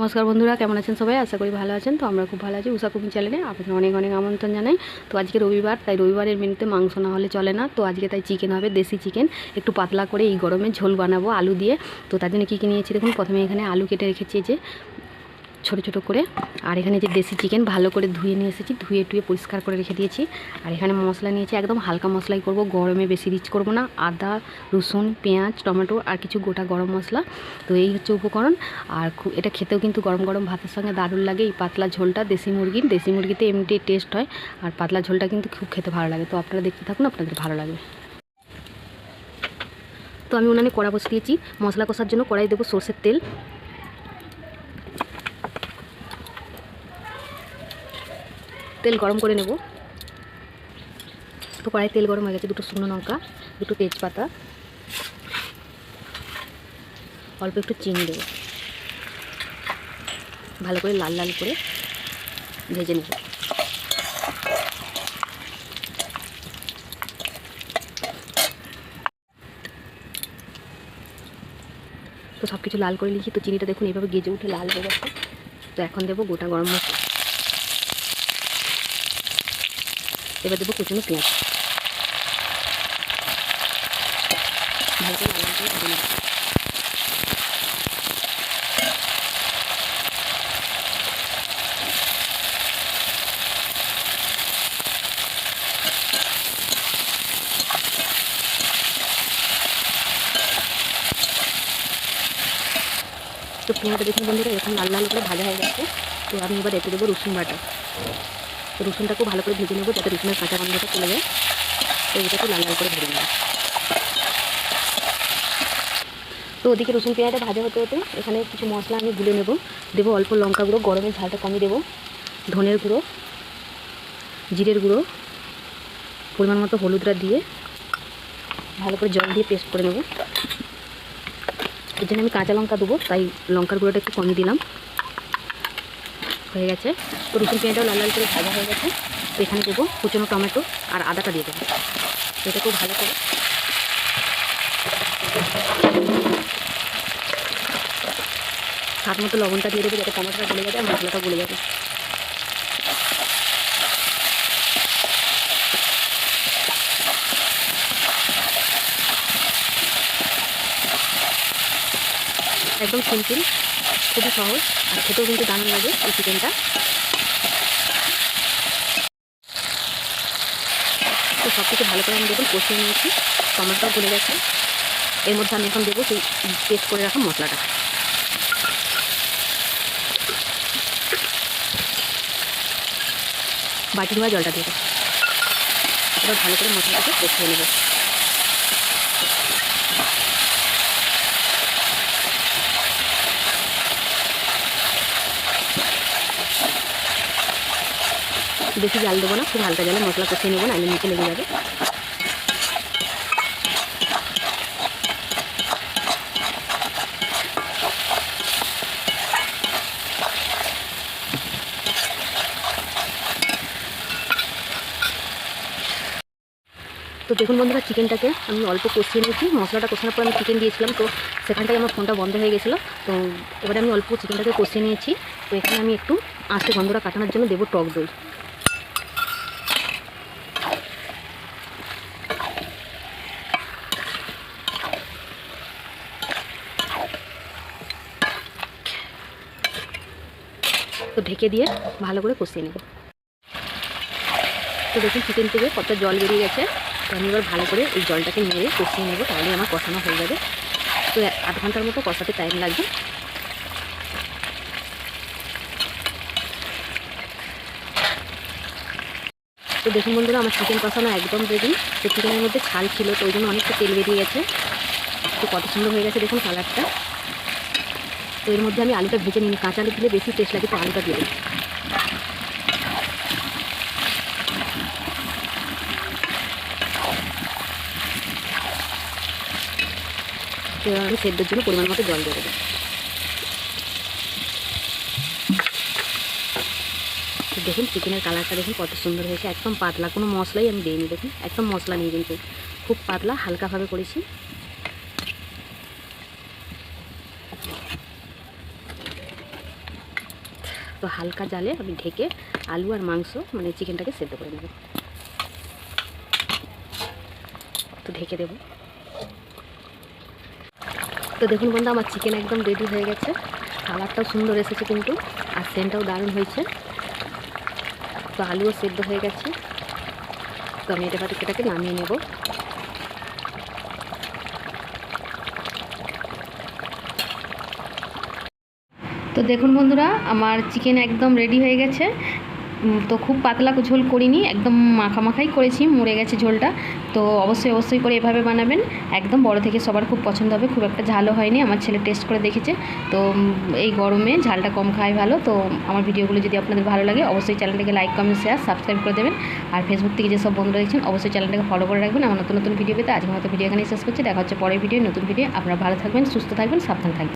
নমস্কার বন্ধুরা, কেমন আছেন সবাই? আশা করি ভালো আছেন। তো আমরা খুব ভালো আছি। উষা কুকিং চ্যানেলে আপনাদের অনেক অনেক আমন্ত্রণ জানাই। তো আজকে রবিবার, তাই রবিবারের মেনুতে মাংস না হলে চলে না। তো আজকে তাই চিকেন হবে, দেশি চিকেন। একটু পাতলা করে এই গরমে ঝোল বানাবো আলু দিয়ে। তো তার জন্য কী কী নিয়েছি দেখুন। প্রথমে এখানে আলু কেটে রেখেছি যে ছোটো ছোটো করে, আর এখানে যে দেশি চিকেন ভালো করে ধুয়ে নিয়ে এসেছি, ধুয়ে টুয়ে পরিষ্কার করে রেখে দিয়েছি। আর এখানে মশলা নিয়েছি, একদম হালকা মশলাই করব, গরমে বেশি রিচ করব না। আদা, রসুন, পেঁয়াজ, টমেটো আর কিছু গোটা গরম মশলা। তো এই হচ্ছে উপকরণ। আর এটা খেতেও কিন্তু গরম গরম ভাতের সঙ্গে দারুণ লাগে। এই পাতলা ঝোলটা দেশি মুরগিতে এমনিতে টেস্ট হয়, আর পাতলা ঝোলটা কিন্তু খুব খেতে ভালো লাগে। তো আপনারা দেখতে থাকুন, আপনাদের ভালো লাগবে। তো আমি উনানে কড়া বসিয়েছি। মশলা কষার জন্য কড়াই দেবো সরষের তেল। তেল গরম করে নেব। তো কড়াই তেল গরম হয়ে গেছে। দুটো শুকনো লঙ্কা, দুটো তেজপাতা, অল্প একটু চিনি দেবো। ভালো করে লাল লাল করে ভেজে নেব। তো সব কিছু লাল করে নিয়েছি। তো চিনিটা দেখুন এইভাবে গেজে উঠে লাল হয়ে গেছে। তো এখন দেবো গোটা গরম মশলা। এবার দেবো কুচনো পেঁয়াজ। ভালো করে লাল লাল করে ভেজে নেব। তো পেঁয়াজটা দেখুন বন্ধুরা এরকম লাল লাল করে ভাজা হয়ে গেছে। তো আমি এবার এতে দেবো রসুন বাটা। তো রসুনটাকেও ভালো করে ভেজে নেবো, যাতে রসুনের কাঁচা গন্ধটা চলে যায়। তো এটাকে লাল লাল করে ভেজে নেব। তো ওদিকে রসুন পেঁয়াজটা ভাজা হতে হতে এখানে কিছু মশলা আমি গুলে নেব। দেবো অল্প লঙ্কা গুঁড়ো, গরমের ঝালটা কমিয়ে দেবো। ধনের গুঁড়ো, জিরের গুঁড়ো, পরিমাণ মতো হলুদটা দিয়ে ভালো করে জল দিয়ে পেস্ট করে নেব। এর জন্য আমি কাঁচা লঙ্কা দেবো, তাই লঙ্কার গুঁড়োটা একটু কমিয়ে দিলাম। হয়ে গেছে। তো রসুন পেঁয়াজটাও লাল লাল করে ভাজা হয়ে গেছে। তো এখানে দেবো কুচনো টমেটো আর আদাটা দিয়ে দেবো। এটা খুব ভালো করে স্বাদ মতো লবণটা দিয়ে দেবো, যাতে টমেটোটা গলে যাবে আর মশলাটা গলে যাবে। একদম সিম্পল, খুবই সহজ, আর খেতেও কিন্তু দারুণ লাগে এই চিকেনটা। তো সব কিছু ভালো করে আমি দেখুন কষিয়ে নিয়েছি। টমেটোটাও গলে গেছে। এর মধ্যে আমি এখন দেবো সেই পেস্ট করে রাখা মশলাটা। বাটি ধোয়া জলটা দিয়ে দেবো। এবার ভালো করে মশলাটাকে কষিয়ে নেব। বেশি জাল দেবো না, খুব হালকা জালে মশলা কষিয়ে নেবো, নাহলে নিচে লেগে যাবে। তো দেখুন বন্ধুরা, চিকেনটাকে আমি অল্প কষিয়ে নিয়েছি। মশলাটা কষানোর পর আমি চিকেন দিয়েছিলাম, তো সেখানটায় আমার ফোনটা বন্ধ হয়ে গেছিলো। তো এবারে আমি অল্প চিকেনটাকে কষিয়ে নিয়েছি। তো এখানে আমি একটু আস্তে গন্ধটা কাটানোর জন্য দেবো টক দই। তো ঢেকে দিয়ে ভালো করে কষিয়ে নেব। তো দেখুন চিকেন থেকে কতটা জল বেরিয়ে গেছে। তো আমি এবার ভালো করে এই জলটাকে নেড়ে কষিয়ে নেব, তাহলে আমার কষানো হয়ে যাবে। তো 8 ঘন্টার মতো কষাতে টাইম লাগবে। তো দেখুন বন্ধুরা, আমার চিকেন কষানো একদম রেডি। তো চিকেনের মধ্যে ছাল ছিল, তো ওই জন্য অনেকটা তেল বেরিয়ে গেছে। তো কত সুন্দর হয়ে গেছে দেখুন কালারটা। তো এর মধ্যে আমি আলুটা ভেজে নিই, কাঁচা আলু দিলে বেশি টেস্ট লাগে, তো আলুটা দিয়ে দিই। তো এবার আমি সেদ্ধর জন্য পরিমাণ মতো জল দিয়ে দেবো। দেখুন চিকেনের কালারটা দেখুন কত সুন্দর হয়েছে, একদম পাতলা, কোনো মশলাই আমি দিইনি। দেখুন একদম মশলা নেই, কিন্তু খুব পাতলা হালকাভাবে করেছি। তো হালকা জালে আমি ঢেকে আলু আর মাংস মানে চিকেনটাকে সেদ্ধ করে নেব। তো ঢেকে দেব। তো দেখুন বন্ধু, আমার চিকেন একদম রেডি হয়ে গেছে। কালারটাও সুন্দর এসেছে কিন্তু, আর সেন্টটাও দারুণ হয়েছে। তো আলুও সেদ্ধ হয়ে গেছে। তো আমি এটাকে নামিয়ে নেব। তো দেখুন বন্ধুরা, আমার চিকেন একদম রেডি হয়ে গেছে। তো খুব পাতলা ঝোল করিনি, একদম মাখামাখাই করেছি, মরে গেছে ঝোলটা। তো অবশ্যই করে এভাবে বানাবেন, একদম বড় থেকে সবার খুব পছন্দ হবে। খুব একটা ঝালও হয়নি, আমার ছেলে টেস্ট করে দেখেছে। তো এই গরমে ঝালটা কম খাওয়াই ভালো। তো আমার ভিডিওগুলো যদি আপনাদের ভালো লাগে অবশ্যই চ্যানেলটাকে লাইক, কমেন্ট, শেয়ার, সাবস্ক্রাইব করে দেবেন। আর ফেসবুক থেকে যেসব বন্ধুরা দেখছেন অবশ্যই চ্যানেলটাকে ফলো করে রাখবেন আমার নতুন ভিডিও পেতে। আজকের মতো ভিডিও এখানেই শেষ করছি। দেখা হচ্ছে পরের ভিডিও, নতুন ভিডিও। আপনারা ভালো থাকবেন, সুস্থ থাকবেন, সাবধান থাকবেন।